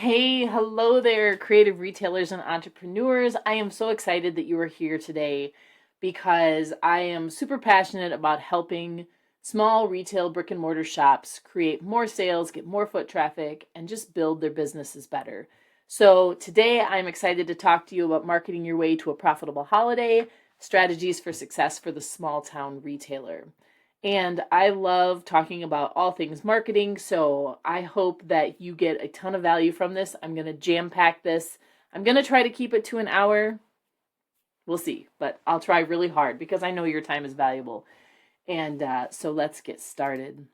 Hey, hello there, creative retailers and entrepreneurs. I am so excited that you are here today because I am super passionate about helping small retail brick and mortar shops create more sales, get more foot traffic, and just build their businesses better. So, today I'm excited to talk to you about marketing your way to a profitable holiday, strategies for success for the small town retailer. And I love talking about all things marketing. So I hope that you get a ton of value from this. I'm going to jam pack this. I'm going to try to keep it to an hour. We'll see, but I'll try really hard because I know your time is valuable. And so let's get started.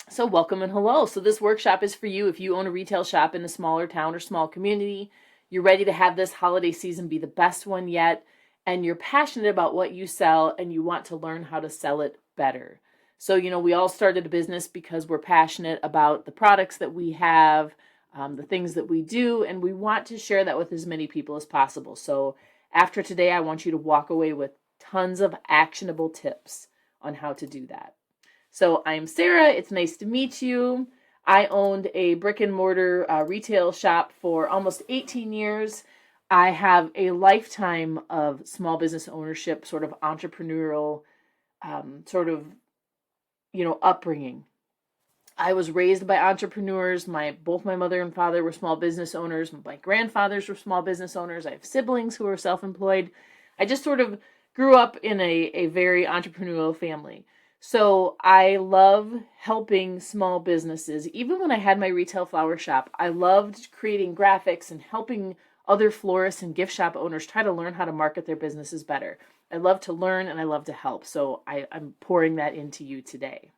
So, welcome and hello. So, this workshop is for you if you own a retail shop in a smaller town or small community. You're ready to have this holiday season be the best one yet, and you're passionate about what you sell and you want to learn how to sell it better. So, we all started a business because we're passionate about the products that we have, the things that we do, and we want to share that with as many people as possible. So, after today, I want you to walk away with tons of actionable tips on how to do that. So I'm Sarah. It's nice to meet you. I owned a brick and mortar retail shop for almost 18 years. I have a lifetime of small business ownership, sort of entrepreneurial, upbringing. I was raised by entrepreneurs. Both my mother and father were small business owners. My grandfathers were small business owners. I have siblings who are self-employed. I just sort of grew up in a very entrepreneurial family. So I love helping small businesses. Even when I had my retail flower shop, I loved creating graphics and helping other florists and gift shop owners try to learn how to market their businesses better. I love to learn and I love to help. So I'm pouring that into you today.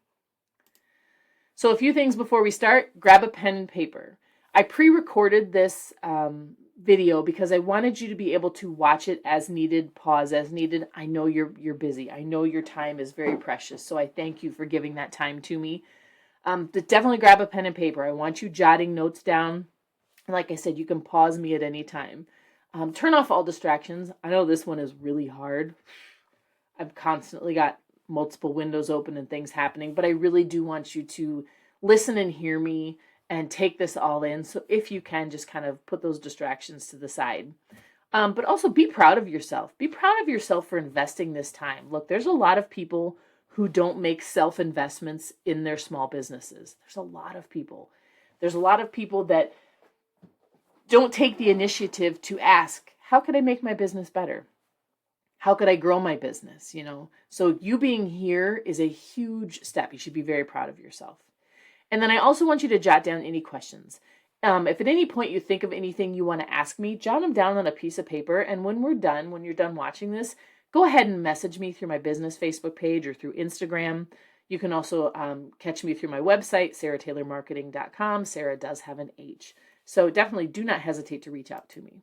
So a few things before we start. Grab a pen and paper. I pre-recorded this video because I wanted you to be able to watch it as needed, pause as needed. I know you're busy. I know your time is very precious. So I thank you for giving that time to me. But definitely grab a pen and paper. I want you jotting notes down. Like I said, you can pause me at any time. Turn off all distractions. I know this one is really hard. I've constantly got multiple windows open and things happening, but I really do want you to listen and hear me and take this all in. So if you can, just kind of put those distractions to the side. But also be proud of yourself. Be proud of yourself for investing this time. Look, there's a lot of people who don't make self-investments in their small businesses. There's a lot of people. There's a lot of people that don't take the initiative to ask, how could I make my business better? How could I grow my business? So you being here is a huge step. You should be very proud of yourself. And then I also want you to jot down any questions. If at any point you think of anything you want to ask me, jot them down on a piece of paper. And when you're done watching this, go ahead and message me through my business Facebook page or through Instagram. You can also catch me through my website, sarahtaylormarketing.com. Sarah does have an H. So definitely do not hesitate to reach out to me.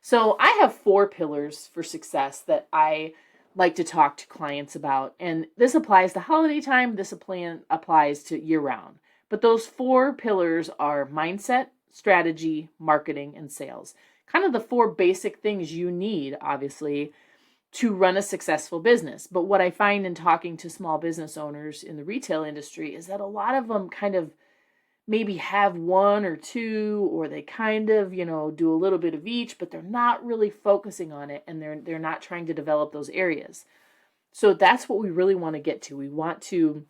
So I have 4 pillars for success that I like to talk to clients about. And this applies to holiday time. This applies to year round. But those 4 pillars are mindset, strategy, marketing, and sales. Kind of the 4 basic things you need, obviously, to run a successful business. But what I find in talking to small business owners in the retail industry is that a lot of them kind of maybe have 1 or 2, or they kind of, do a little bit of each, but they're not really focusing on it, and they're not trying to develop those areas. So that's what we really want to get to. We want to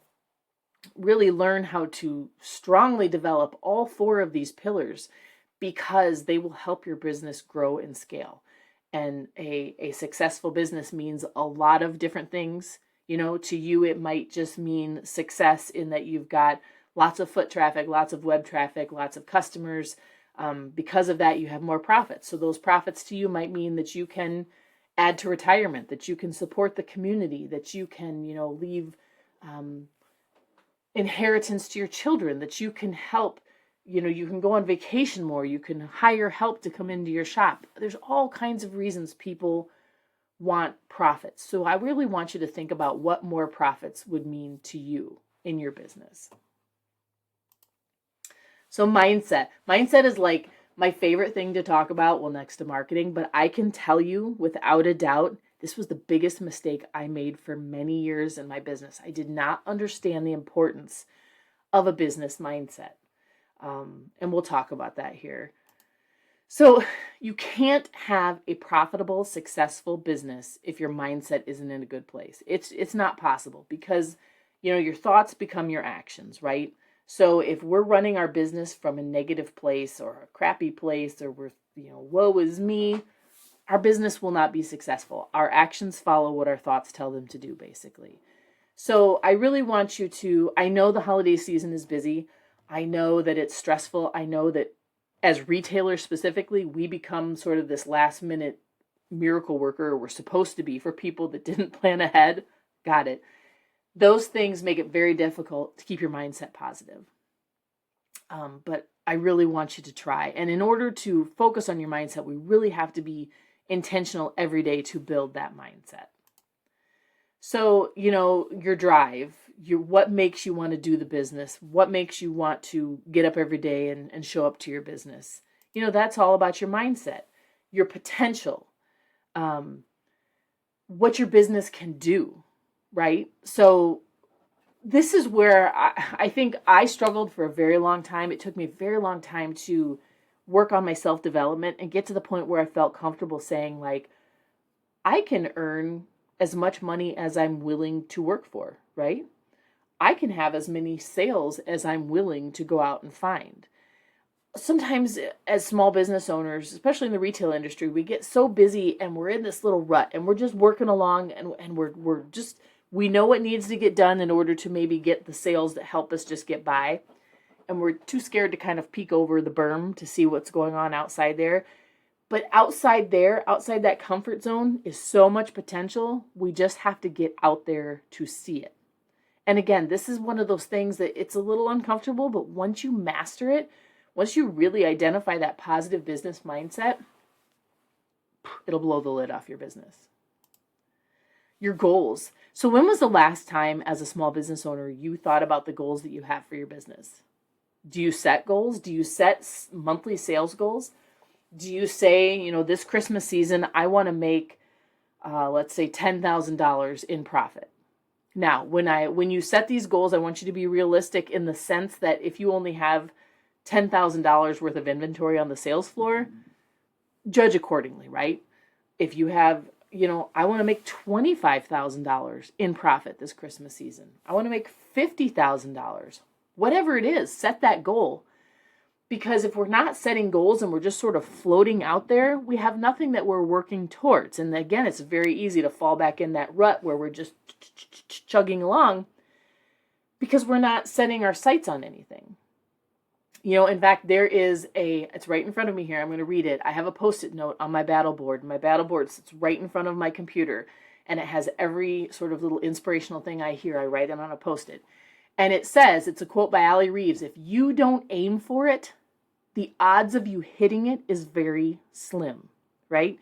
really learn how to strongly develop all 4 of these pillars because they will help your business grow and scale. And a successful business means a lot of different things. To you, it might just mean success in that you've got lots of foot traffic, lots of web traffic, lots of customers. Because of that, you have more profits. So those profits to you might mean that you can add to retirement, that you can support the community, that you can, leave inheritance to your children, that you can help, you can go on vacation more, you can hire help to come into your shop. There's all kinds of reasons people want profits. So I really want you to think about what more profits would mean to you in your business. So mindset. Mindset is like my favorite thing to talk about, well, next to marketing, but I can tell you without a doubt, this was the biggest mistake I made for many years in my business. I did not understand the importance of a business mindset. And we'll talk about that here. So you can't have a profitable, successful business if your mindset isn't in a good place. It's not possible because, your thoughts become your actions, right? So if we're running our business from a negative place or a crappy place, or we're, woe is me, our business will not be successful. Our actions follow what our thoughts tell them to do, basically. So I really want you to, I know the holiday season is busy. I know that it's stressful. I know that as retailers specifically, we become sort of this last minute miracle worker. We're supposed to be for people that didn't plan ahead. Got it. Those things make it very difficult to keep your mindset positive. But I really want you to try. And in order to focus on your mindset, we really have to be intentional every day to build that mindset. So, your drive, what makes you want to do the business, what makes you want to get up every day and show up to your business. That's all about your mindset, your potential, what your business can do, right? So this is where I think I struggled for a very long time. It took me a very long time to work on my self-development and get to the point where I felt comfortable saying, like, I can earn as much money as I'm willing to work for, right? I can have as many sales as I'm willing to go out and find. Sometimes as small business owners, especially in the retail industry, we get so busy and we're in this little rut and we're just working along and we know what needs to get done in order to maybe get the sales that help us just get by. And we're too scared to kind of peek over the berm to see what's going on outside there. But outside that comfort zone is so much potential. We just have to get out there to see it. And again, this is one of those things that it's a little uncomfortable, but once you master it, once you really identify that positive business mindset, it'll blow the lid off your business. Your goals. So when was the last time as a small business owner you thought about the goals that you have for your business? Do you set goals? Do you set monthly sales goals? Do you say, this Christmas season, I want to make, let's say, $10,000 in profit? Now, when you set these goals, I want you to be realistic in the sense that if you only have $10,000 worth of inventory on the sales floor, judge accordingly, right? If you have, I want to make $25,000 in profit this Christmas season. I want to make $50,000. Whatever it is, set that goal. Because if we're not setting goals and we're just sort of floating out there, we have nothing that we're working towards. And again, it's very easy to fall back in that rut where we're just chugging along because we're not setting our sights on anything. In fact, it's right in front of me here. I'm going to read it. I have a Post-it note on my battle board. My battle board sits right in front of my computer, and it has every sort of little inspirational thing I hear. I write it on a Post-it. And it says, it's a quote by Allie Reeves, if you don't aim for it, the odds of you hitting it is very slim, right?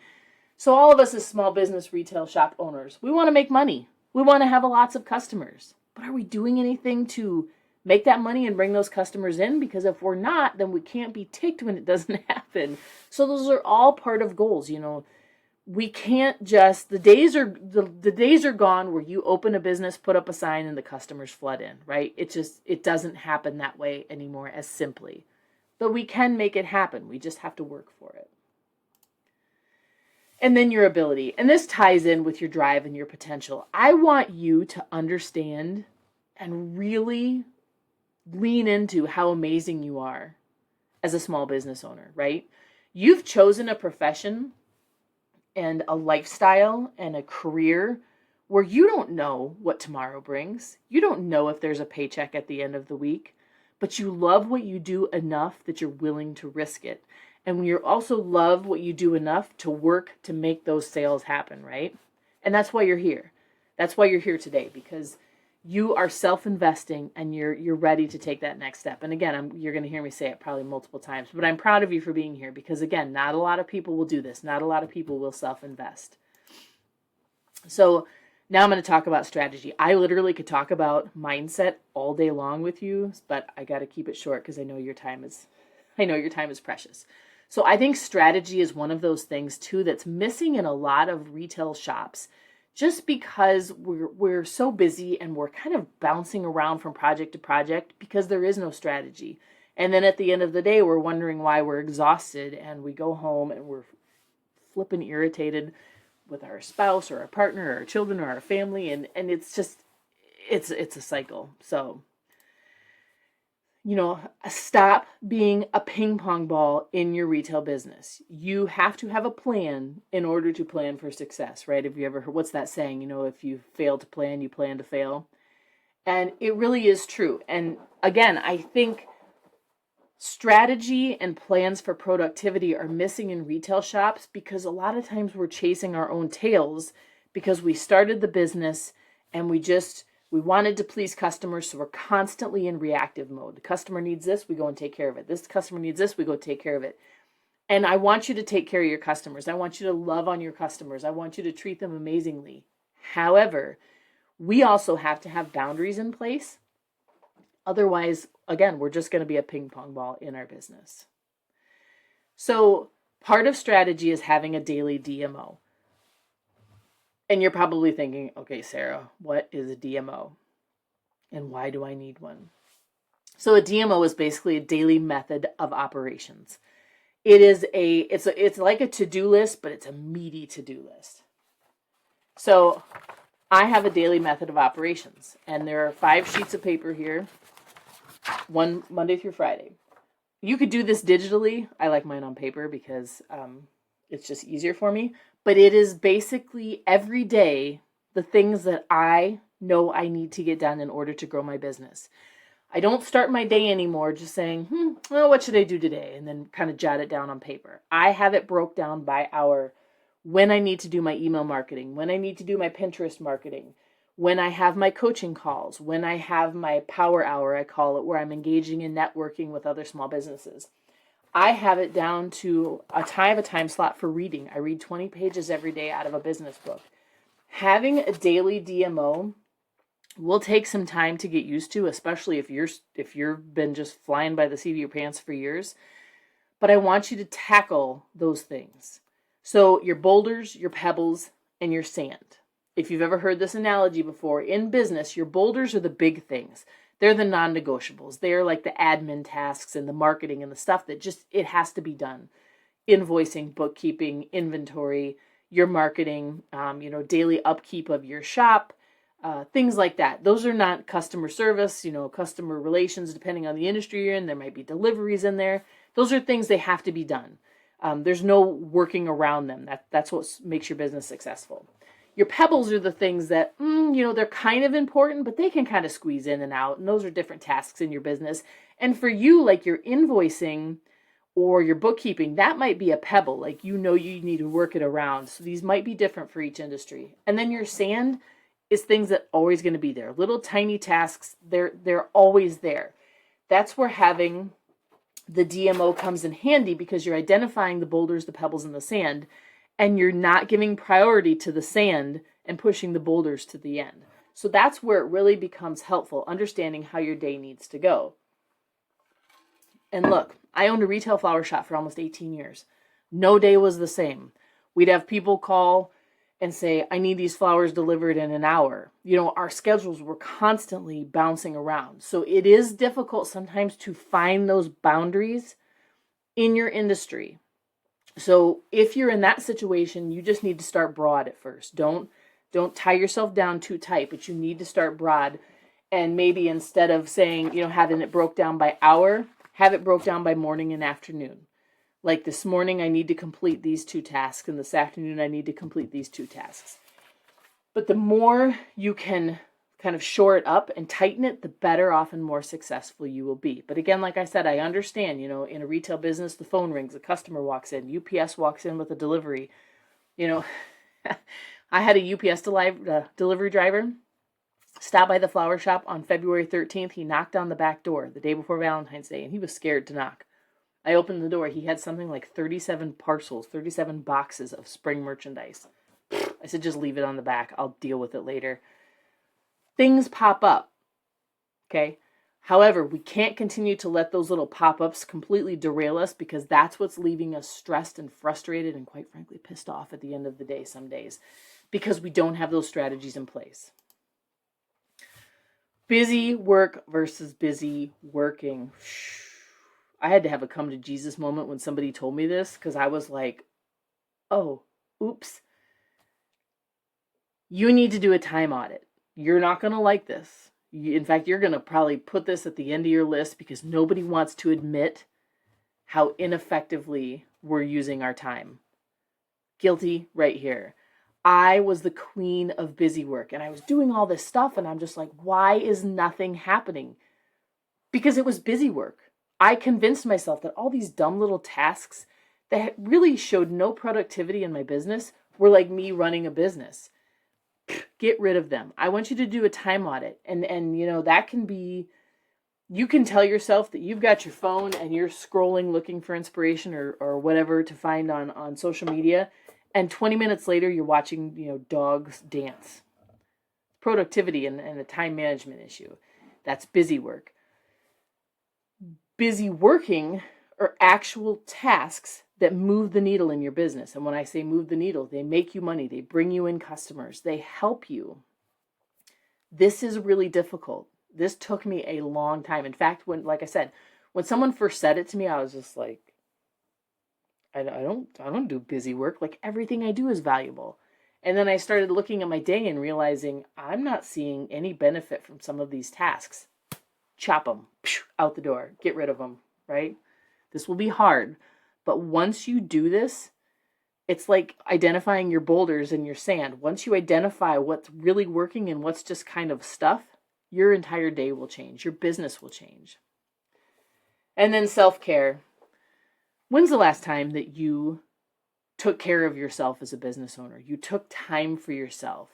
So all of us as small business retail shop owners, we want to make money. We want to have lots of customers. But are we doing anything to make that money and bring those customers in? Because if we're not, then we can't be ticked when it doesn't happen. So those are all part of goals, We can't just, the days are gone where you open a business, put up a sign, and the customers flood in, right? It doesn't happen that way anymore as simply. But we can make it happen. We just have to work for it. And then your ability. And this ties in with your drive and your potential. I want you to understand and really lean into how amazing you are as a small business owner, right? You've chosen a profession and a lifestyle and a career where you don't know what tomorrow brings. You don't know if there's a paycheck at the end of the week, but you love what you do enough that you're willing to risk it. And you also love what you do enough to work to make those sales happen, right? And that's why you're here. That's why you're here today, because you are self-investing and you're ready to take that next step. And again, you're going to hear me say it probably multiple times, but I'm proud of you for being here because, again, not a lot of people will do this. Not a lot of people will self-invest. So now I'm going to talk about strategy. I literally could talk about mindset all day long with you, but I got to keep it short because I know your time is precious. So I think strategy is one of those things too that's missing in a lot of retail shops. Just because we're so busy and we're kind of bouncing around from project to project because there is no strategy. And then at the end of the day, we're wondering why we're exhausted, and we go home and we're flipping irritated with our spouse or our partner or our children or our family. And it's just, it's a cycle. So, stop being a ping pong ball in your retail business. You have to have a plan in order to plan for success, right? Have you ever heard, what's that saying? If you fail to plan, you plan to fail. And it really is true. And again, I think strategy and plans for productivity are missing in retail shops because a lot of times we're chasing our own tails because we started the business and we wanted to please customers, so we're constantly in reactive mode. The customer needs this, we go and take care of it. This customer needs this, we go take care of it. And I want you to take care of your customers. I want you to love on your customers. I want you to treat them amazingly. However, we also have to have boundaries in place. Otherwise, again, we're just going to be a ping pong ball in our business. So part of strategy is having a daily DMO. And you're probably thinking, okay, Sarah, what is a DMO? And why do I need one? So a DMO is basically a daily method of operations. It's like a to-do list, but it's a meaty to-do list. So I have a daily method of operations, and there are 5 sheets of paper here, one Monday through Friday. You could do this digitally. I like mine on paper because it's just easier for me. But it is basically every day the things that I know I need to get done in order to grow my business. I don't start my day anymore just saying, what should I do today? And then kind of jot it down on paper. I have it broke down by hour, when I need to do my email marketing, when I need to do my Pinterest marketing, when I have my coaching calls, when I have my power hour, I call it, where I'm engaging in networking with other small businesses. I have it down to a time slot for reading. I read 20 pages every day out of a business book. Having a daily DMO will take some time to get used to, especially if you've been just flying by the seat of your pants for years. But I want you to tackle those things. So your boulders, your pebbles, and your sand. If you've ever heard this analogy before, in business, your boulders are the big things. They're the non-negotiables. They're like the admin tasks and the marketing and the stuff that just, it has to be done. Invoicing, bookkeeping, inventory, your marketing, daily upkeep of your shop, things like that. Those are not customer service, customer relations, depending on the industry you're in. There might be deliveries in there. Those are things they have to be done. There's no working around them. That's what makes your business successful. Your pebbles are the things that, they're kind of important, but they can kind of squeeze in and out. And those are different tasks in your business. And for you, like your invoicing or your bookkeeping, that might be a pebble. Like, you need to work it around. So these might be different for each industry. And then your sand is things that are always going to be there. Little tiny tasks, they're always there. That's where having the DMO comes in handy, because you're identifying the boulders, the pebbles, and the sand, and you're not giving priority to the sand and pushing the boulders to the end. So that's where it really becomes helpful, understanding how your day needs to go. And look, I owned a retail flower shop for almost 18 years. No day was the same. We'd have people call and say, I need these flowers delivered in an hour. Our schedules were constantly bouncing around. So it is difficult sometimes to find those boundaries in your industry. So if you're in that situation, you just need to start broad at first. Don't tie yourself down too tight, but you need to start broad. And maybe instead of saying, having it broke down by hour, have it broke down by morning and afternoon. Like this morning, I need to complete these 2 tasks, and this afternoon, I need to complete these 2 tasks. But the more you can kind of shore it up and tighten it, the better off and more successful you will be. But again, like I said, I understand, in a retail business, the phone rings, a customer walks in, UPS walks in with a delivery. I had a UPS delivery driver stop by the flower shop on February 13th. He knocked on the back door the day before Valentine's Day, and he was scared to knock. I opened the door. He had something like 37 parcels, 37 boxes of spring merchandise. I said, just leave it on the back. I'll deal with it later. Things pop up, okay? However, we can't continue to let those little pop-ups completely derail us, because that's what's leaving us stressed and frustrated and, quite frankly, pissed off at the end of the day some days, because we don't have those strategies in place. Busy work versus busy working. I had to have a come to Jesus moment when somebody told me this, because I was like, oh, oops. You need to do a time audit. You're not going to like this. In fact, you're going to probably put this at the end of your list because nobody wants to admit how ineffectively we're using our time. Guilty right here. I was the queen of busy work, and I was doing all this stuff, and I'm just like, why is nothing happening? Because it was busy work. I convinced myself that all these dumb little tasks that really showed no productivity in my business were like me running a business. Get rid of them. I want you to do a time audit. And you know, that can be, you can tell yourself that you've got your phone and you're scrolling looking for inspiration or whatever to find on social media. And 20 minutes later, you're watching, you know, dogs dance. Productivity and a time management issue. That's busy work. Busy working are actual tasks that move the needle in your business. And when I say move the needle, they make you money. They bring you in customers. They help you. This is really difficult. This took me a long time. In fact, like I said, when someone first said it to me, I was just like, I don't do busy work. Like, everything I do is valuable. And then I started looking at my day and realizing I'm not seeing any benefit from some of these tasks. Chop them out the door. Get rid of them, right? This will be hard. But once you do this, it's like identifying your boulders and your sand. Once you identify what's really working and what's just kind of stuff, your entire day will change. Your business will change. And then self-care. When's the last time that you took care of yourself as a business owner? You took time for yourself.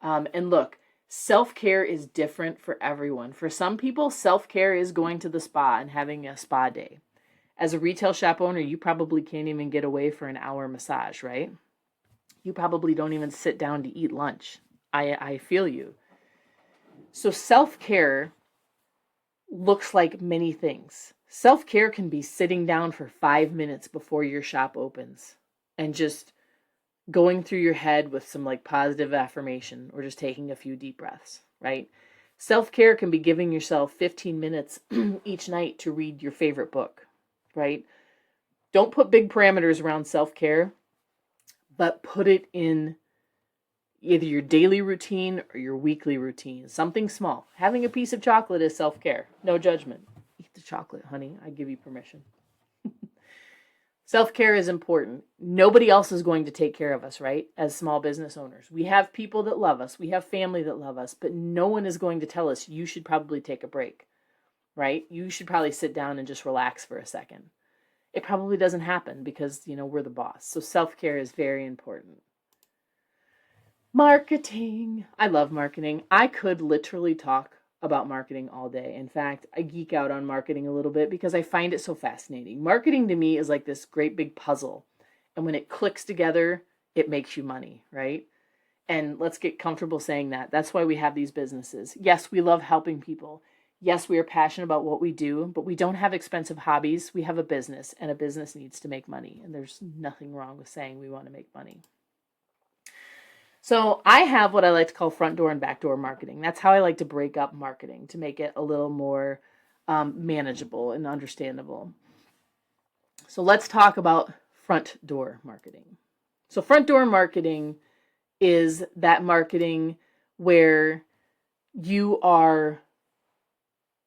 And look, self-care is different for everyone. For some people, self-care is going to the spa and having a spa day. As a retail shop owner, you probably can't even get away for an hour massage, right? You probably don't even sit down to eat lunch. I feel you. So self-care looks like many things. Self-care can be sitting down for 5 minutes before your shop opens and just going through your head with some like positive affirmation or just taking a few deep breaths, right? Self-care can be giving yourself 15 minutes each night to read your favorite book, right? Don't put big parameters around self-care, but put it in either your daily routine or your weekly routine. Something small. Having a piece of chocolate is self-care. No judgment. Eat the chocolate, honey. I give you permission. Self-care is important. Nobody else is going to take care of us, right? As small business owners. We have people that love us. We have family that love us, but no one is going to tell us you should probably take a break, right? You should probably sit down and just relax for a second. It probably doesn't happen because, you know, we're the boss. So self-care is very important. Marketing. I love marketing. I could literally talk about marketing all day. In fact, I geek out on marketing a little bit because I find it so fascinating. Marketing to me is like this great big puzzle. And when it clicks together, it makes you money, right? And let's get comfortable saying that. That's why we have these businesses. Yes, we love helping people. Yes, we are passionate about what we do, but we don't have expensive hobbies. We have a business, and a business needs to make money. And there's nothing wrong with saying we want to make money. So I have what I like to call front door and back door marketing. That's how I like to break up marketing to make it a little more manageable and understandable. So let's talk about front door marketing. So front door marketing is that marketing where you are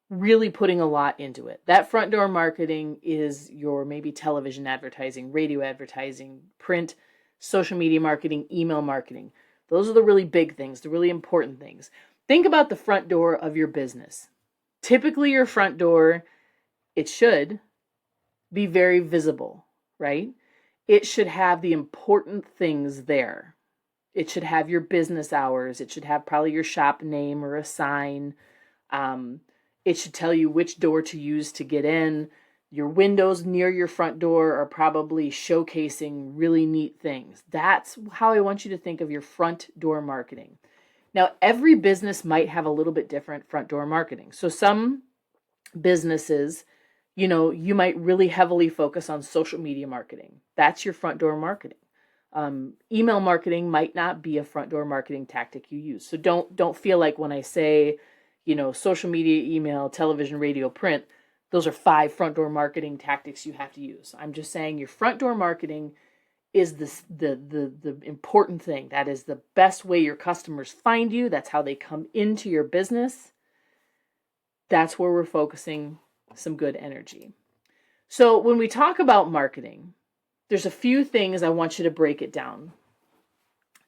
really putting a lot into it. That front door marketing is your maybe television advertising, radio advertising, print, social media marketing, email marketing. Those are the really big things, the really important things. Think about the front door of your business. Typically, your front door, it should be very visible, right? It should have the important things there. It should have your business hours. It should have probably your shop name or a sign. It should tell you which door to use to get in. Your windows near your front door are probably showcasing really neat things. That's how I want you to think of your front door marketing. Now, every business might have a little bit different front door marketing. So some businesses, you know, you might really heavily focus on social media marketing. That's your front door marketing. Email marketing might not be a front door marketing tactic you use. So don't feel like when I say, you know, social media, email, television, radio, print, Those are 5 front door marketing tactics you have to use. I'm just saying your front door marketing is the important thing. That is the best way your customers find you. That's how they come into your business. That's where we're focusing some good energy. So when we talk about marketing, there's a few things I want you to break it down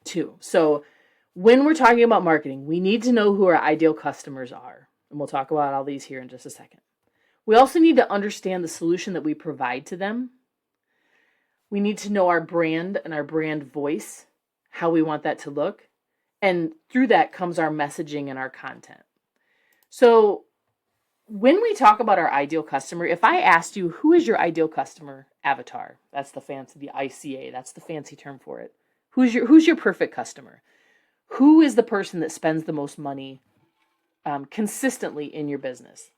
to. So when we're talking about marketing, we need to know who our ideal customers are. And we'll talk about all these here in just a second. We also need to understand the solution that we provide to them. We need to know our brand and our brand voice, how we want that to look. And through that comes our messaging and our content. So when we talk about our ideal customer, if I asked you, who is your ideal customer avatar? That's the ICA, that's the fancy term for it. Who's your perfect customer? Who is the person that spends the most money consistently in your business?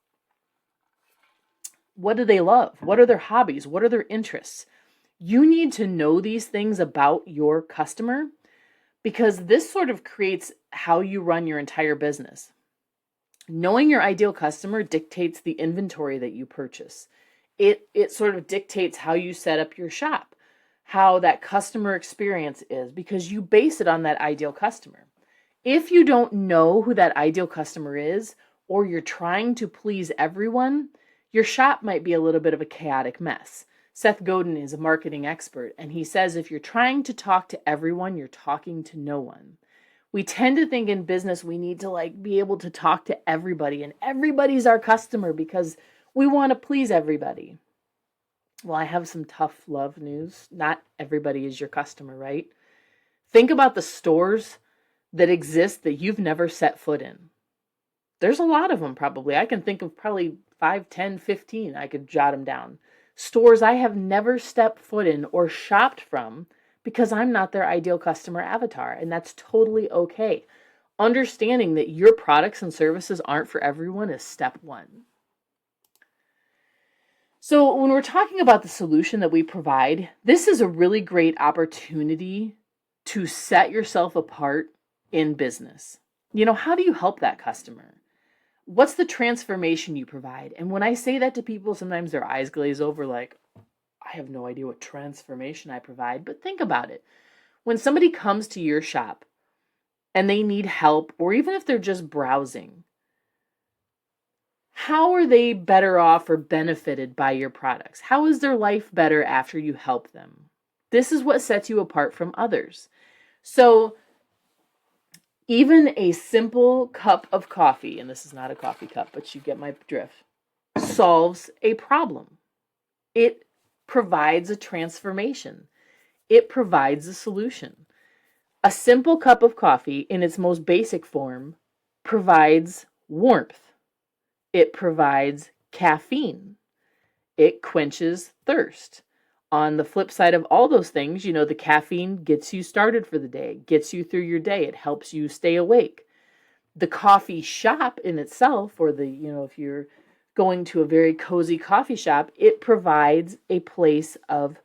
What do they love? What are their hobbies? What are their interests? You need to know these things about your customer because this sort of creates how you run your entire business. Knowing your ideal customer dictates the inventory that you purchase. It sort of dictates how you set up your shop, how that customer experience is, because you base it on that ideal customer. If you don't know who that ideal customer is, or you're trying to please everyone, your shop might be a little bit of a chaotic mess. Seth Godin is a marketing expert, and he says if you're trying to talk to everyone, you're talking to no one. We tend to think in business we need to be able to talk to everybody, and everybody's our customer because we want to please everybody. Well, I have some tough love news. Not everybody is your customer, right? Think about the stores that exist that you've never set foot in. There's a lot of them probably. I can think of probably 5, 10, 15. I could jot them down. Stores I have never stepped foot in or shopped from because I'm not their ideal customer avatar, and that's totally okay. Understanding that your products and services aren't for everyone is step 1. So when we're talking about the solution that we provide, this is a really great opportunity to set yourself apart in business. How do you help that customer? What's the transformation you provide? And when I say that to people, sometimes their eyes glaze over like, I have no idea what transformation I provide. But think about it. When somebody comes to your shop and they need help, or even if they're just browsing, how are they better off or benefited by your products? How is their life better after you help them? This is what sets you apart from others. So even a simple cup of coffee, and this is not a coffee cup, but you get my drift, solves a problem. It provides a transformation. It provides a solution. A simple cup of coffee in its most basic form provides warmth. It provides caffeine. It quenches thirst. On the flip side of all those things, the caffeine gets you started for the day, gets you through your day. It helps you stay awake. The coffee shop in itself, or if you're going to a very cozy coffee shop, it provides a place of,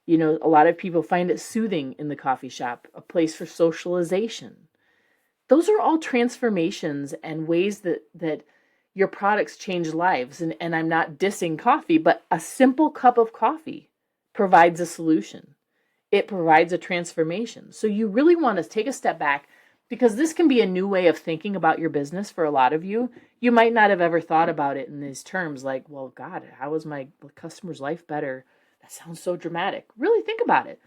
a lot of people find it soothing in the coffee shop, a place for socialization. Those are all transformations and ways that your products change lives. And I'm not dissing coffee, but a simple cup of coffee provides a solution. It provides a transformation. So you really want to take a step back, because this can be a new way of thinking about your business for a lot of you. You might not have ever thought about it in these terms like, well, God, how is my customer's life better? That sounds so dramatic. Really think about it.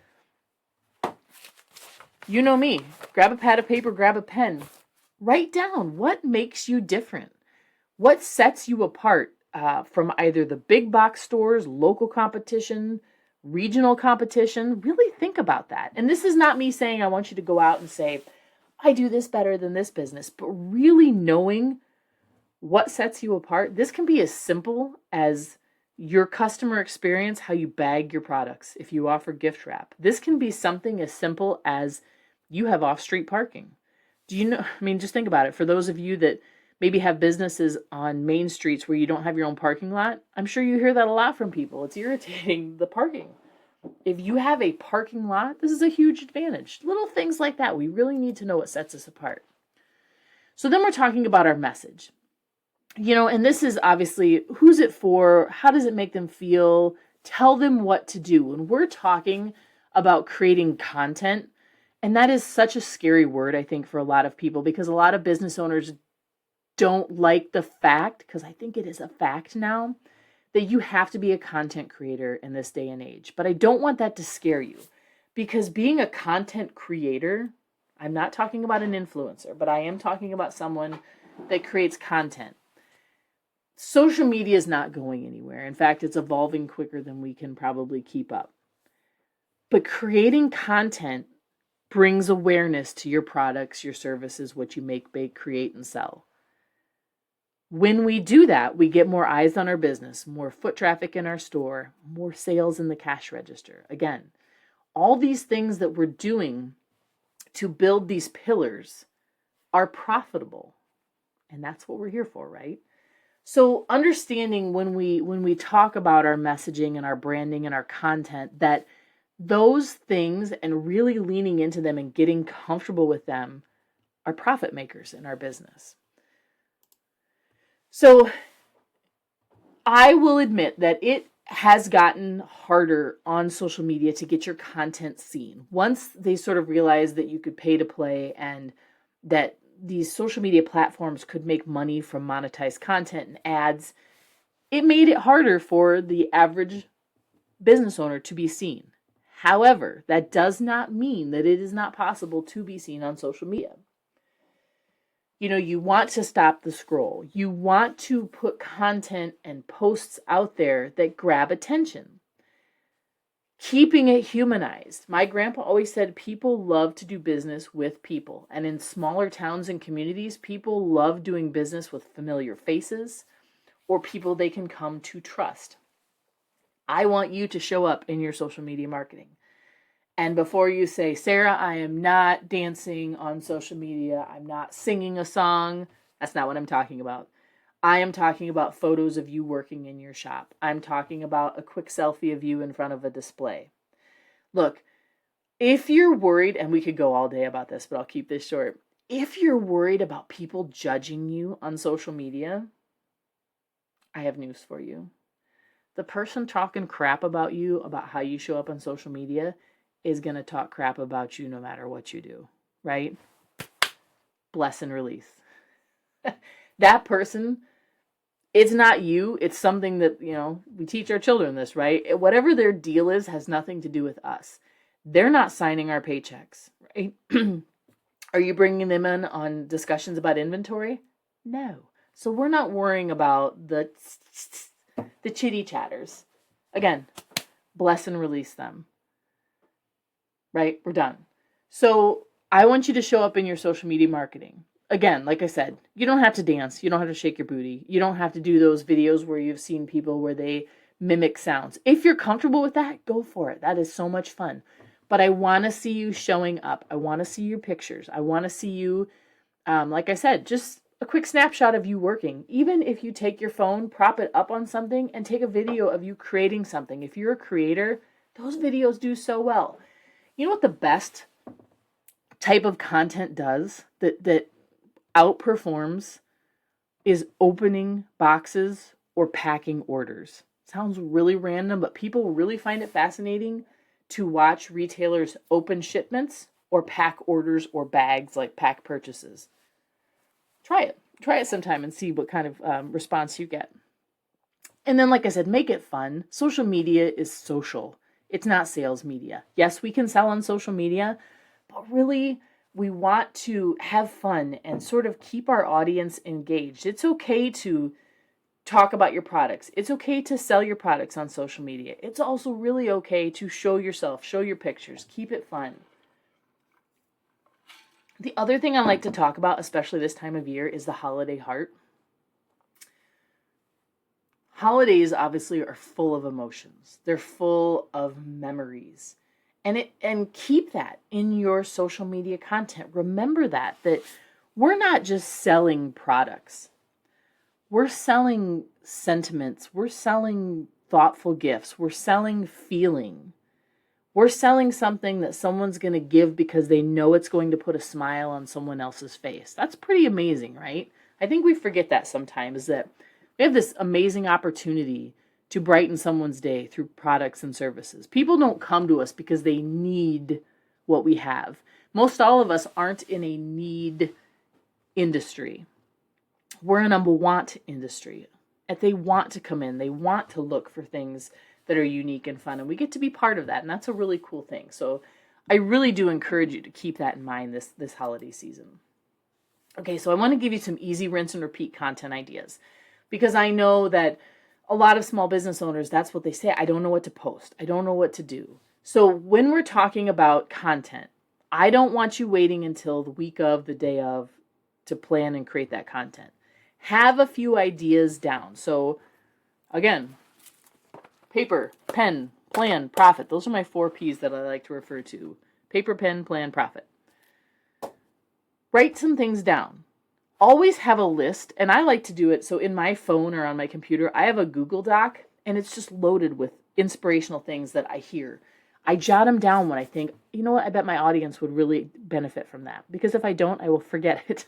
You know me. Grab a pad of paper, grab a pen. Write down what makes you different. What sets you apart from either the big box stores, local competition, regional competition. Really think about that. And this is not me saying I want you to go out and say, I do this better than this business, but really knowing what sets you apart. This can be as simple as your customer experience, how you bag your products, if you offer gift wrap. This can be something as simple as you have off-street parking. Just think about it. For those of you that maybe have businesses on main streets where you don't have your own parking lot, I'm sure you hear that a lot from people. It's irritating, the parking. If you have a parking lot, this is a huge advantage. Little things like that. We really need to know what sets us apart. So then we're talking about our message. And this is obviously, who's it for? How does it make them feel? Tell them what to do. When we're talking about creating content, and that is such a scary word, I think, for a lot of people, because a lot of business owners don't like the fact, because I think it is a fact now, that you have to be a content creator in this day and age. But I don't want that to scare you, because being a content creator, I'm not talking about an influencer, but I am talking about someone that creates content. Social media is not going anywhere. In fact, it's evolving quicker than we can probably keep up. But creating content brings awareness to your products, your services, what you make, bake, create, and sell. When we do that, we get more eyes on our business, more foot traffic in our store, more sales in the cash register. Again, all these things that we're doing to build these pillars are profitable. And that's what we're here for, right? So understanding when we talk about our messaging and our branding and our content, that those things and really leaning into them and getting comfortable with them are profit makers in our business. So I will admit that it has gotten harder on social media to get your content seen. Once they sort of realized that you could pay to play and that these social media platforms could make money from monetized content and ads, it made it harder for the average business owner to be seen. However, that does not mean that it is not possible to be seen on social media. You want to stop the scroll. You want to put content and posts out there that grab attention. Keeping it humanized. My grandpa always said people love to do business with people. And in smaller towns and communities, people love doing business with familiar faces or people they can come to trust. I want you to show up in your social media marketing. And before you say, Sarah, I am not dancing on social media, I'm not singing a song, that's not what I'm talking about. I am talking about photos of you working in your shop. I'm talking about a quick selfie of you in front of a display. Look, if you're worried, and we could go all day about this, but I'll keep this short. If you're worried about people judging you on social media, I have news for you. The person talking crap about you, about how you show up on social media, is going to talk crap about you no matter what you do, right? Bless and release. That person, it's not you. It's something that, we teach our children this, right? Whatever their deal is has nothing to do with us. They're not signing our paychecks, right? Are you bringing them in on discussions about inventory? No. So we're not worrying about the chitty chatters. Again, bless and release them. Right? We're done. So I want you to show up in your social media marketing. Again, like I said, you don't have to dance. You don't have to shake your booty. You don't have to do those videos where you've seen people where they mimic sounds. If you're comfortable with that, go for it. That is so much fun. But I want to see you showing up. I want to see your pictures. I want to see you, like I said, just a quick snapshot of you working. Even if you take your phone, prop it up on something, and take a video of you creating something. If you're a creator, those videos do so well. You know what the best type of content does that outperforms is opening boxes or packing orders. Sounds really random, but people really find it fascinating to watch retailers open shipments or pack orders or bags, like pack purchases. Try it. Try it sometime and see what kind of response you get. And then, like I said, make it fun. Social media is social. It's not sales media. Yes, we can sell on social media, but really we want to have fun and sort of keep our audience engaged. It's okay to talk about your products. It's okay to sell your products on social media. It's also really okay to show yourself, show your pictures, keep it fun. The other thing I like to talk about, especially this time of year, is the holiday heart. Holidays obviously are full of emotions. They're full of memories. And keep that in your social media content. Remember that we're not just selling products. We're selling sentiments. We're selling thoughtful gifts. We're selling feeling. We're selling something that someone's going to give because they know it's going to put a smile on someone else's face. That's pretty amazing, right? I think we forget that sometimes, that we have this amazing opportunity to brighten someone's day through products and services. People don't come to us because they need what we have. Most all of us aren't in a need industry. We're in a want industry. And they want to come in. They want to look for things that are unique and fun. And we get to be part of that. And that's a really cool thing. So I really do encourage you to keep that in mind this holiday season. Okay, so I want to give you some easy rinse and repeat content ideas, because I know that a lot of small business owners, that's what they say. I don't know what to post. I don't know what to do. So when we're talking about content, I don't want you waiting until the week of, the day of, to plan and create that content. Have a few ideas down. So again, paper, pen, plan, profit. Those are my 4 P's that I like to refer to. Paper, pen, plan, profit. Write some things down. Always have a list, and I like to do it. So in my phone or on my computer, I have a Google Doc, and it's just loaded with inspirational things that I hear. I jot them down when I think, you know what, I bet my audience would really benefit from that. Because if I don't, I will forget it.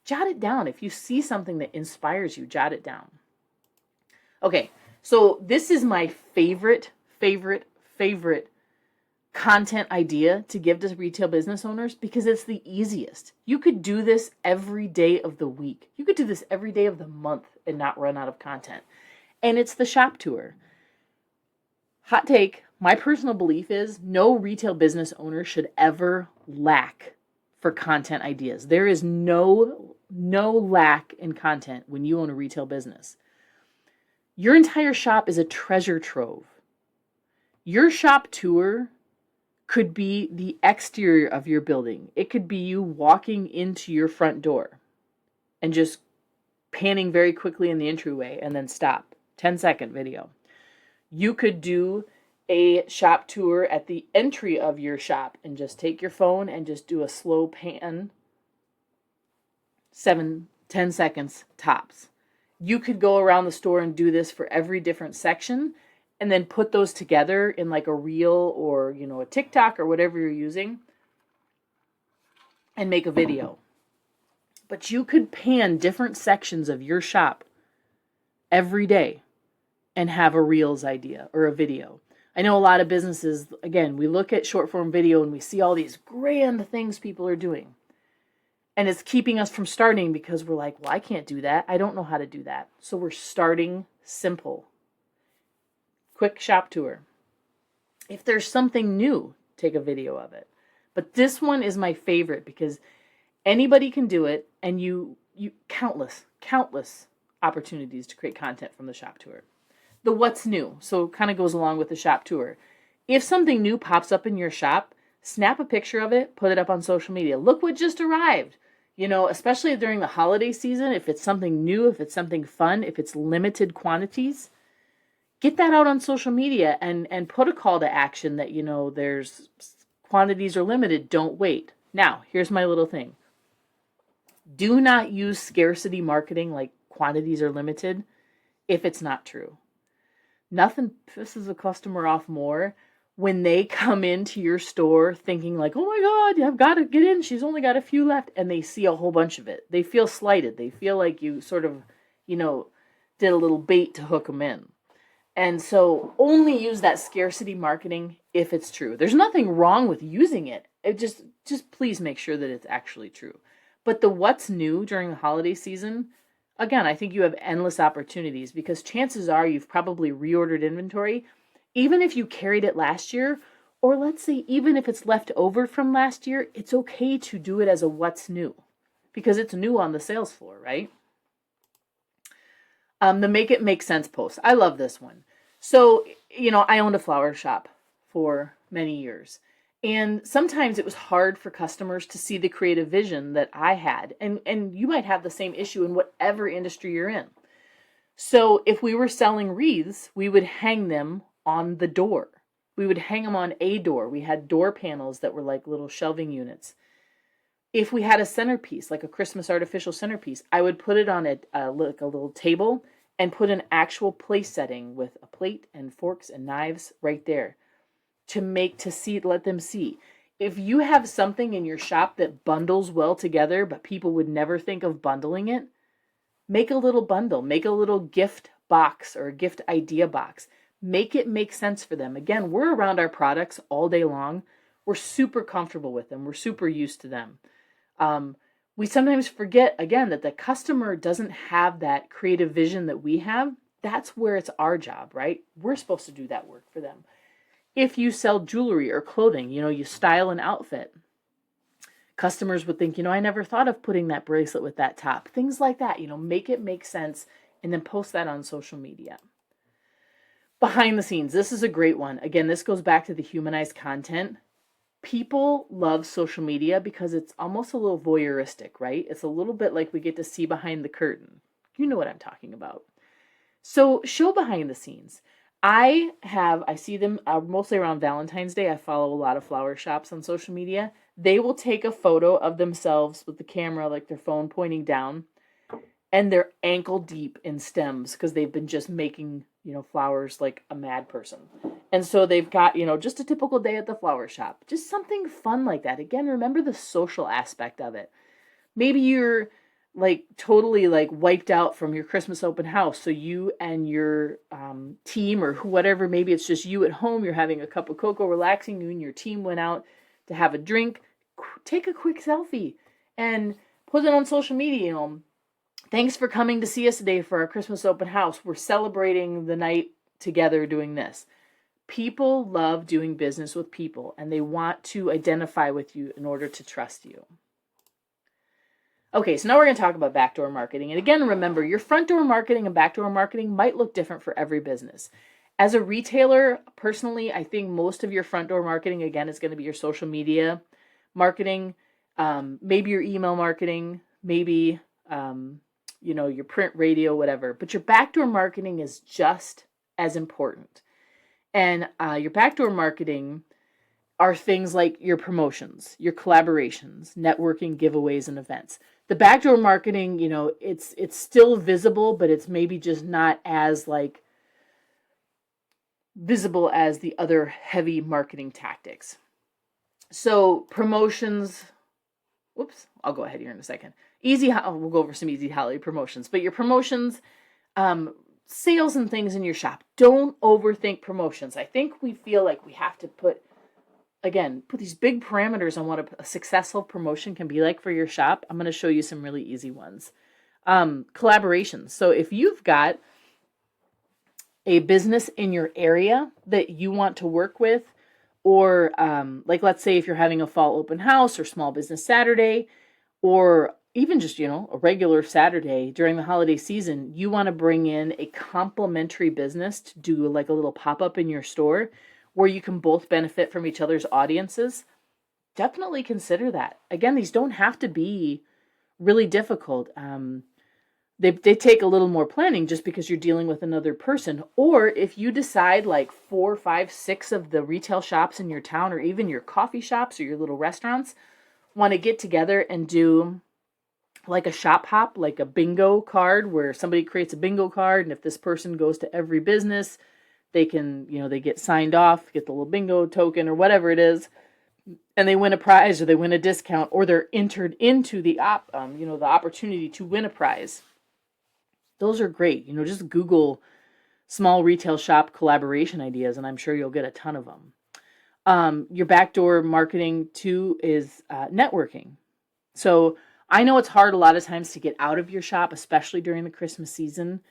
Jot it down. If you see something that inspires you, jot it down. Okay, so this is my favorite content idea to give to retail business owners, because it's the easiest. You could do this every day of the week. You could do this every day of the month and not run out of content. And it's the shop tour. Hot take, my personal belief is no retail business owner should ever lack for content ideas. There is no lack in content when you own a retail business. Your entire shop is a treasure trove. Your shop tour could be the exterior of your building. It could be you walking into your front door and just panning very quickly in the entryway and then stop. 10-second video. You could do a shop tour at the entry of your shop and just take your phone and just do a slow pan, 7-10 seconds tops. You could go around the store and do this for every different section, and then put those together in like a reel or, a TikTok or whatever you're using, and make a video. But you could pan different sections of your shop every day and have a reels idea or a video. I know a lot of businesses, again, we look at short form video and we see all these grand things people are doing. And it's keeping us from starting because we're like, well, I can't do that. I don't know how to do that. So we're starting simple. Quick shop tour. If there's something new, take a video of it. But this one is my favorite because anybody can do it, and you countless opportunities to create content from the shop tour. The what's new, so it kind of goes along with the shop tour. If something new pops up in your shop, snap a picture of it, put it up on social media. Look what just arrived. Especially during the holiday season, if it's something new, if it's something fun, if it's limited quantities, get that out on social media and put a call to action that, there's quantities are limited. Don't wait. Now, here's my little thing. Do not use scarcity marketing like quantities are limited if it's not true. Nothing pisses a customer off more when they come into your store thinking like, oh my God, I've got to get in. She's only got a few left. And they see a whole bunch of it. They feel slighted. They feel like you sort of, did a little bait to hook them in. And so only use that scarcity marketing if it's true. There's nothing wrong with using it. It just please make sure that it's actually true. But the what's new during the holiday season, again, I think you have endless opportunities because chances are you've probably reordered inventory, even if you carried it last year, or let's say even if it's left over from last year, it's okay to do it as a what's new because it's new on the sales floor, right? The Make It Make Sense post. I love this one. So, I owned a flower shop for many years. And sometimes it was hard for customers to see the creative vision that I had. And you might have the same issue in whatever industry you're in. So if we were selling wreaths, we would hang them on the door. We would hang them on a door. We had door panels that were like little shelving units. If we had a centerpiece, like a Christmas artificial centerpiece, I would put it on a little table and put an actual place setting with a plate and forks and knives right there let them see. If you have something in your shop that bundles well together, but people would never think of bundling it, Make a little bundle, make a little gift box or a gift idea box. Make it make sense for them. Again, we're around our products all day long. We're super comfortable with them. We're super used to them. We sometimes forget, again, that the customer doesn't have that creative vision that we have. That's where it's our job, right? We're supposed to do that work for them. If you sell jewelry or clothing, you style an outfit. Customers would think, I never thought of putting that bracelet with that top. Things like that, make it make sense and then post that on social media. Behind the scenes, this is a great one. Again, this goes back to the humanized content. People love social media because it's almost a little voyeuristic, right? It's a little bit like we get to see behind the curtain. You know what I'm talking about. So show behind the scenes. I see them mostly around Valentine's Day. I follow a lot of flower shops on social media. They will take a photo of themselves with the camera, like their phone pointing down, and they're ankle deep in stems because they've been just making, flowers like a mad person. And so they've got, just a typical day at the flower shop, just something fun like that. Again, remember the social aspect of it. Maybe you're like totally like wiped out from your Christmas open house. So you and your team or whatever, maybe it's just you at home, you're having a cup of cocoa, relaxing, you and your team went out to have a drink. Take a quick selfie and put it on social media. Thanks for coming to see us today for our Christmas open house. We're celebrating the night together doing this. People love doing business with people, and they want to identify with you in order to trust you. Okay, so now we're going to talk about backdoor marketing. And again, remember, your front door marketing and backdoor marketing might look different for every business. As a retailer, personally, I think most of your front door marketing, again, is going to be your social media marketing, maybe your email marketing, maybe, your print, radio, whatever. But your backdoor marketing is just as important. And your backdoor marketing are things like your promotions, your collaborations, networking, giveaways, and events. The backdoor marketing, it's still visible, but it's maybe just not as like visible as the other heavy marketing tactics. So promotions, I'll go ahead here in a second. We'll go over some easy holiday promotions, but your promotions, sales and things in your shop. Don't overthink promotions. I think we feel like we have to put these big parameters on what a successful promotion can be like for your shop. I'm going to show you some really easy ones. Collaborations. So if you've got a business in your area that you want to work with, or let's say if you're having a fall open house or small business Saturday, or even just, a regular Saturday during the holiday season, you want to bring in a complementary business to do like a little pop-up in your store where you can both benefit from each other's audiences, definitely consider that. Again, these don't have to be really difficult. They take a little more planning just because you're dealing with another person. Or if you decide like 4, 5, 6 of the retail shops in your town, or even your coffee shops or your little restaurants, want to get together and do like a shop hop, like a bingo card where somebody creates a bingo card. And if this person goes to every business, they can, they get signed off, get the little bingo token or whatever it is, and they win a prize or they win a discount, or they're entered into the the opportunity to win a prize. Those are great. Just Google small retail shop collaboration ideas, and I'm sure you'll get a ton of them. Your backdoor marketing too is networking. So I know it's hard a lot of times to get out of your shop, especially during the Christmas season,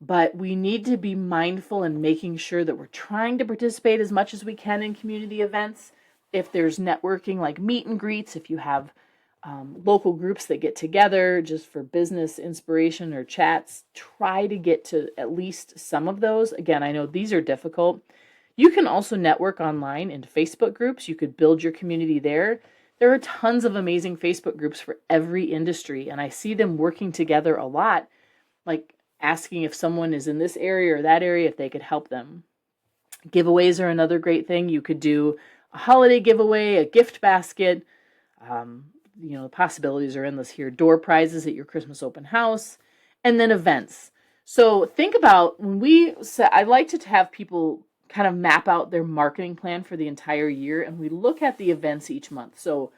but we need to be mindful in making sure that we're trying to participate as much as we can in community events. If there's networking like meet and greets, if you have local groups that get together just for business inspiration or chats, try to get to at least some of those. Again, I know these are difficult. You can also network online into Facebook groups. You could build your community there. There are tons of amazing Facebook groups for every industry, and I see them working together a lot, like asking if someone is in this area or that area, if they could help them. Giveaways are another great thing. You could do a holiday giveaway, a gift basket. The possibilities are endless here. Door prizes at your Christmas open house, and then events. So think about I like to have people kind of map out their marketing plan for the entire year, and we look at the events each month. So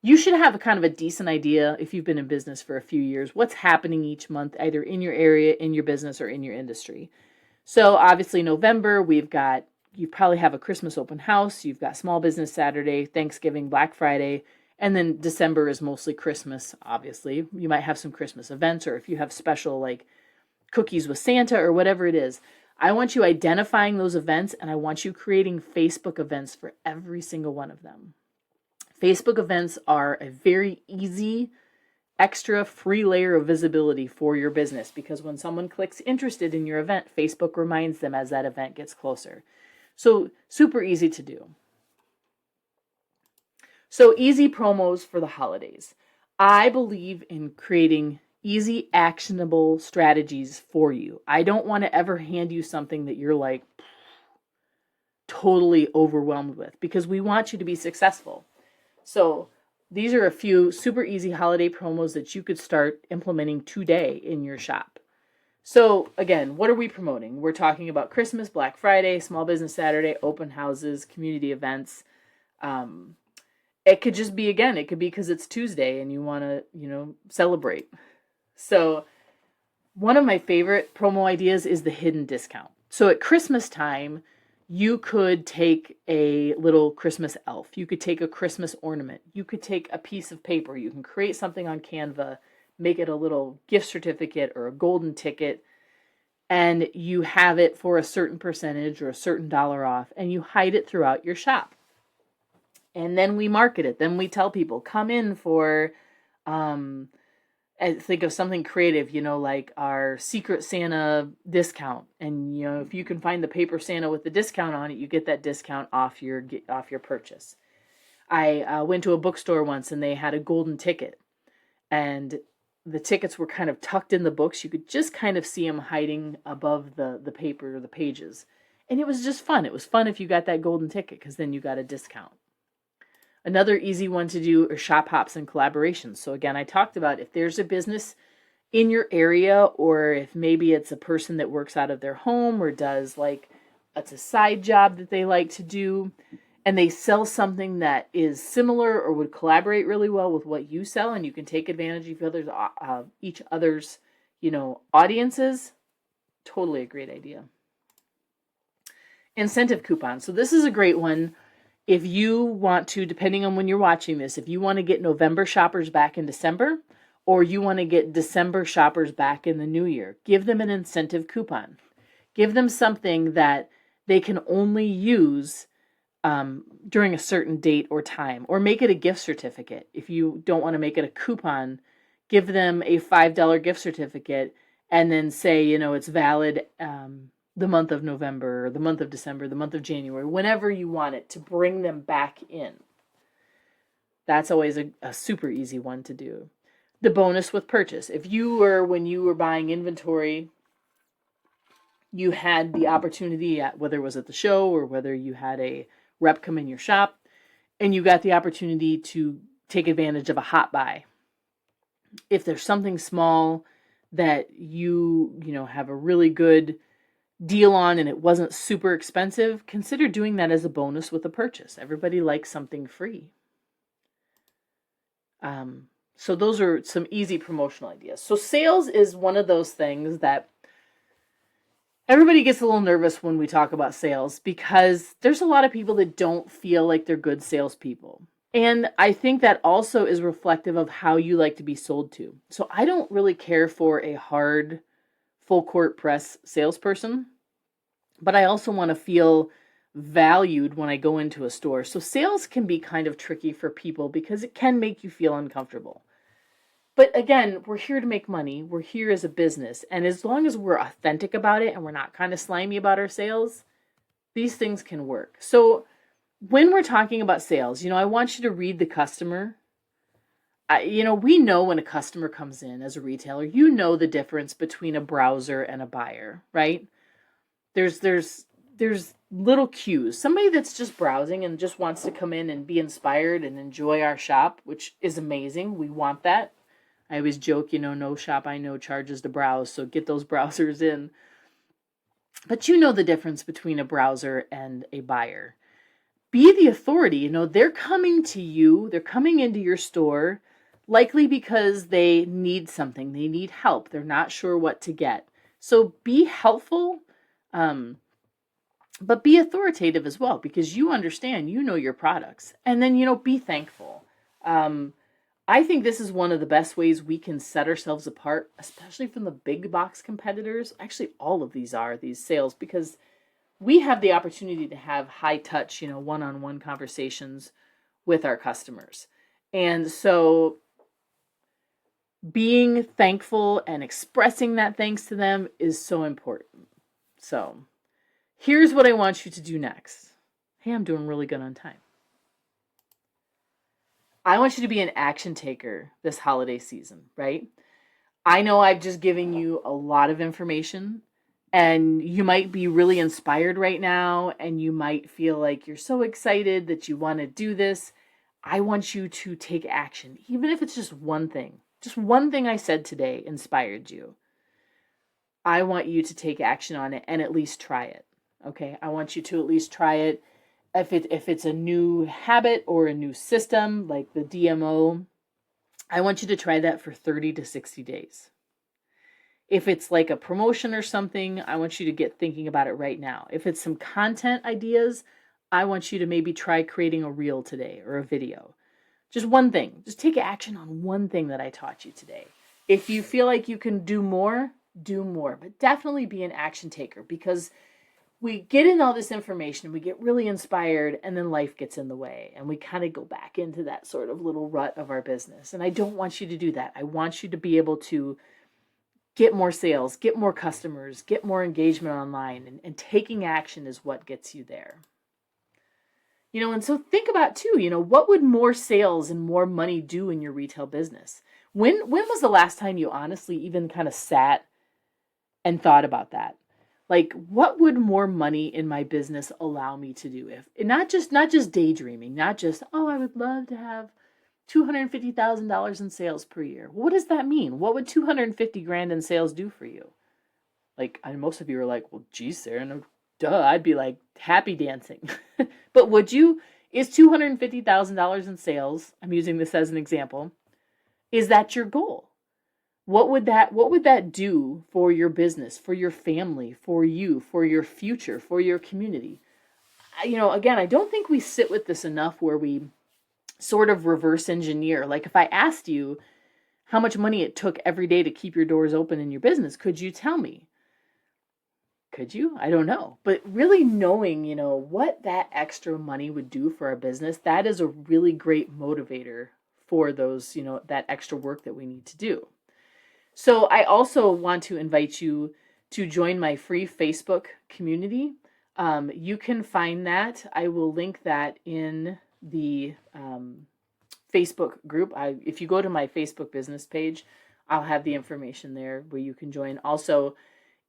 you should have a kind of a decent idea, if you've been in business for a few years, what's happening each month, either in your area, in your business, or in your industry. So obviously November, you probably have a Christmas open house, you've got Small Business Saturday, Thanksgiving, Black Friday, and then December is mostly Christmas, obviously. You might have some Christmas events, or if you have special like cookies with Santa or whatever it is. I want you identifying those events, and I want you creating Facebook events for every single one of them. Facebook events are a very easy, extra free layer of visibility for your business, because when someone clicks interested in your event, Facebook reminds them as that event gets closer. So super easy to do. So easy promos for the holidays. I believe in creating easy, actionable strategies for you. I don't want to ever hand you something that you're like totally overwhelmed with, because we want you to be successful. So these are a few super easy holiday promos that you could start implementing today in your shop. So again, what are we promoting? We're talking about Christmas, Black Friday, Small Business Saturday, open houses, community events. It could just be, again, it could be because it's Tuesday and you want to, celebrate. So one of my favorite promo ideas is the hidden discount. So at Christmas time, you could take a little Christmas elf. You could take a Christmas ornament. You could take a piece of paper. You can create something on Canva, make it a little gift certificate or a golden ticket, and you have it for a certain percentage or a certain dollar off, and you hide it throughout your shop. And then we market it. Then we tell people, come in for, think of something creative, like our Secret Santa discount. And, if you can find the paper Santa with the discount on it, you get that discount off your purchase. I went to a bookstore once and they had a golden ticket. And the tickets were kind of tucked in the books. You could just kind of see them hiding above the paper or the pages. And it was just fun. It was fun if you got that golden ticket, because then you got a discount. Another easy one to do are shop hops and collaborations. So again, I talked about if there's a business in your area, or if maybe it's a person that works out of their home or does it's a side job that they like to do, and they sell something that is similar or would collaborate really well with what you sell, and you can take advantage of each other's, audiences. Totally a great idea. Incentive coupons. So this is a great one. If you want to, depending on when you're watching this, if you want to get November shoppers back in December, or you want to get December shoppers back in the new year, give them an incentive coupon. Give them something that they can only use during a certain date or time, or make it a gift certificate. If you don't want to make it a coupon, give them a $5 gift certificate, and then say, it's valid the month of November, or the month of December, the month of January, whenever you want it, to bring them back in. That's always a super easy one to do. The bonus with purchase. When you were buying inventory, you had the opportunity, whether it was at the show or whether you had a rep come in your shop, and you got the opportunity to take advantage of a hot buy. If there's something small that you have a really good deal on and it wasn't super expensive, consider doing that as a bonus with a purchase. Everybody likes something free. So those are some easy promotional ideas. So sales is one of those things that everybody gets a little nervous when we talk about sales, because there's a lot of people that don't feel like they're good salespeople. And I think that also is reflective of how you like to be sold to. So I don't really care for a hard, full court press salesperson, but I also want to feel valued when I go into a store. So sales can be kind of tricky for people because it can make you feel uncomfortable. But again, we're here to make money. We're here as a business. And as long as we're authentic about it and we're not kind of slimy about our sales, these things can work. So when we're talking about sales, I want you to read the customer. We know when a customer comes in as a retailer, the difference between a browser and a buyer, right? There's little cues. Somebody that's just browsing and just wants to come in and be inspired and enjoy our shop, which is amazing. We want that. I always joke, no shop I know charges to browse, so get those browsers in. But the difference between a browser and a buyer. be the authority. They're coming to you, they're coming into your store, likely because they need something, they need help, they're not sure what to get. So be helpful, um, but be authoritative as well, because you understand, your products. And then, be thankful. I think this is one of the best ways we can set ourselves apart, especially from the big box competitors. Actually, all of these are these sales, because we have the opportunity to have high touch, one-on-one conversations with our customers. And so being thankful and expressing that thanks to them is so important. So here's what I want you to do next. Hey, I'm doing really good on time. I want you to be an action taker this holiday season, right? I know I've just given you a lot of information, and you might be really inspired right now, and you might feel like you're so excited that you want to do this. I want you to take action, even if it's just one thing. Just one thing I said today inspired you. I want you to take action on it and at least try it. Okay? I want you to at least try it. If it's a new habit or a new system like the DMO, I want you to try that for 30 to 60 days. If it's like a promotion or something, I want you to get thinking about it right now. If it's some content ideas, I want you to maybe try creating a reel today or a video. Just one thing. Just take action on one thing that I taught you today. If you feel like you can do more, but definitely be an action taker, because we get in all this information, we get really inspired, and then life gets in the way, and we kind of go back into that sort of little rut of our business. And I don't want you to do that. I want you to be able to get more sales, get more customers, get more engagement online, and taking action is what gets you there. And so think about too, what would more sales and more money do in your retail business? When was the last time you honestly even kind of sat and thought about that? Like, what would more money in my business allow me to do? If not just daydreaming, not just, oh, I would love to have $250,000 in sales per year. What does that mean? What would 250 grand in sales do for you? Like, and most of you are like, well, geez, Sarah, no, duh. I'd be like happy dancing. But would you? Is $250,000 in sales? I'm using this as an example. Is that your goal? What would that do for your business, for your family, for you, for your future, for your community? Again, I don't think we sit with this enough, where we sort of reverse engineer. Like, if I asked you how much money it took every day to keep your doors open in your business, could you tell me? Could you? I don't know. But really knowing, what that extra money would do for our business, that is a really great motivator for those, that extra work that we need to do. So I also want to invite you to join my free Facebook community. You can find that. I will link that in the Facebook group. If you go to my Facebook business page, I'll have the information there where you can join. Also,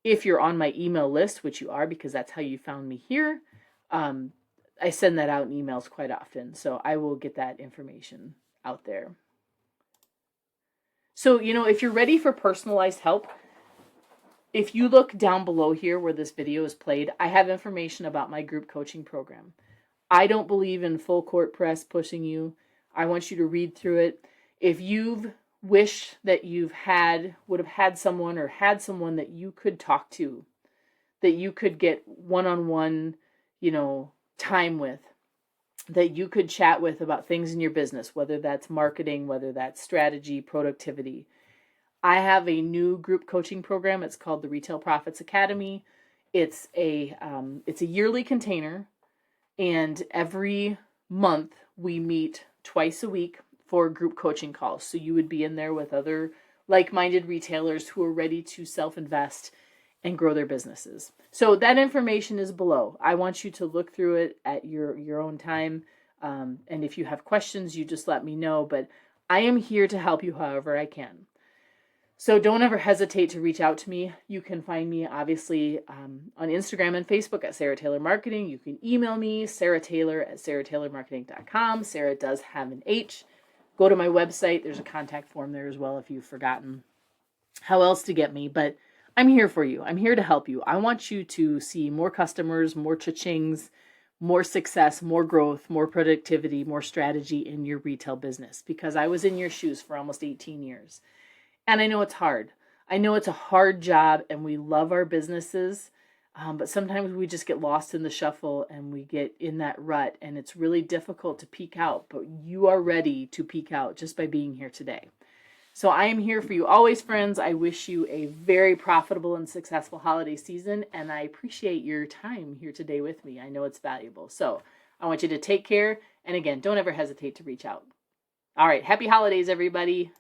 if you're on my email list, which you are, because that's how you found me here, I send that out in emails quite often. So I will get that information out there. So, if you're ready for personalized help, if you look down below here where this video is played, I have information about my group coaching program. I don't believe in full court press pushing you. I want you to read through it. If you've wished that would have had someone that you could talk to, that you could get one-on-one, time with, that you could chat with about things in your business, whether that's marketing, whether that's strategy, productivity. I have a new group coaching program. It's called the Retail Profits Academy. It's a yearly container, and every month we meet twice a week for group coaching calls. So you would be in there with other like-minded retailers who are ready to self-invest and grow their businesses. So that information is below. I want you to look through it at your own time. And if you have questions, you just let me know. But I am here to help you however I can. So don't ever hesitate to reach out to me. You can find me, obviously, on Instagram and Facebook at Sarah Taylor Marketing. You can email me, sarahtaylor@sarahtaylormarketing.com. Sarah does have an H. Go to my website. There's a contact form there as well if you've forgotten how else to get me. But I'm here for you. I'm here to help you. I want you to see more customers, more cha-chings, more success, more growth, more productivity, more strategy in your retail business, because I was in your shoes for almost 18 years. And I know it's hard. I know it's a hard job and we love our businesses, but sometimes we just get lost in the shuffle and we get in that rut and it's really difficult to peak out. But you are ready to peak out just by being here today. So I am here for you always, friends. I wish you a very profitable and successful holiday season, and I appreciate your time here today with me. I know it's valuable. So I want you to take care, and again, don't ever hesitate to reach out. All right, happy holidays, everybody.